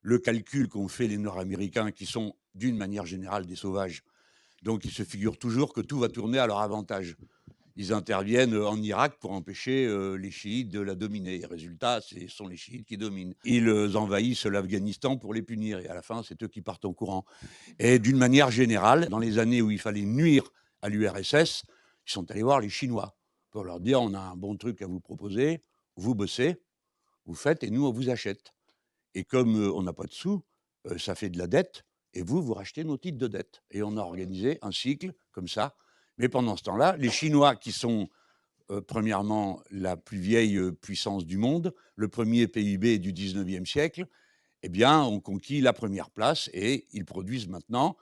le calcul qu'ont fait les Nord-Américains, qui sont d'une manière générale des sauvages. Donc ils se figurent toujours que tout va tourner à leur avantage. Ils interviennent en Irak pour empêcher les chiites de la dominer. Résultat, ce sont les chiites qui dominent. Ils envahissent l'Afghanistan pour les punir. Et à la fin, c'est eux qui partent en courant. Et d'une manière générale, dans les années où il fallait nuire à l'URSS, ils sont allés voir les Chinois pour leur dire, on a un bon truc à vous proposer, vous bossez, vous faites, et nous, on vous achète. Et comme on n'a pas de sous, ça fait de la dette, et vous, vous rachetez nos titres de dette. Et on a organisé un cycle comme ça. Mais pendant ce temps-là, les Chinois, qui sont premièrement la plus vieille puissance du monde, le premier PIB du 19e siècle, eh bien, ont conquis la première place et ils produisent maintenant,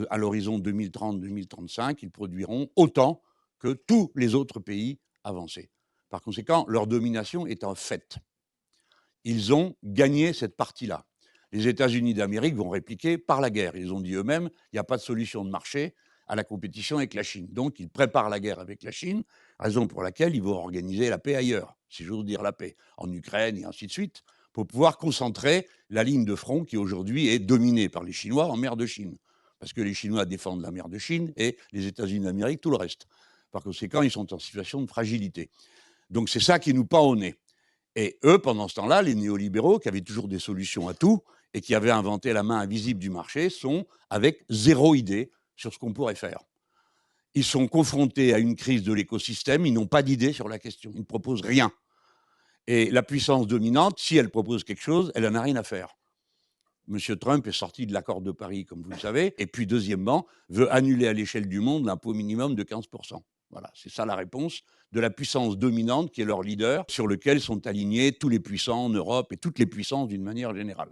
à l'horizon 2030-2035, ils produiront autant que tous les autres pays avancés. Par conséquent, leur domination est un fait. Ils ont gagné cette partie-là. Les États-Unis d'Amérique vont répliquer par la guerre. Ils ont dit eux-mêmes, il n'y a pas de solution de marché à la compétition avec la Chine. Donc, ils préparent la guerre avec la Chine, raison pour laquelle ils vont organiser la paix ailleurs, si j'ose dire la paix, en Ukraine et ainsi de suite, pour pouvoir concentrer la ligne de front qui aujourd'hui est dominée par les Chinois en mer de Chine. Parce que les Chinois défendent la mer de Chine et les États-Unis d'Amérique tout le reste. Par conséquent, ils sont en situation de fragilité. Donc, c'est ça qui nous pend au nez. Et eux, pendant ce temps-là, les néolibéraux, qui avaient toujours des solutions à tout et qui avaient inventé la main invisible du marché, sont avec zéro idée sur ce qu'on pourrait faire. Ils sont confrontés à une crise de l'écosystème, ils n'ont pas d'idée sur la question, ils ne proposent rien. Et la puissance dominante, si elle propose quelque chose, elle n'en a rien à faire. M. Trump est sorti de l'accord de Paris, comme vous le savez, et puis deuxièmement, veut annuler à l'échelle du monde l'impôt minimum de 15%. Voilà, c'est ça la réponse de la puissance dominante qui est leur leader, sur lequel sont alignés tous les puissants en Europe et toutes les puissances d'une manière générale.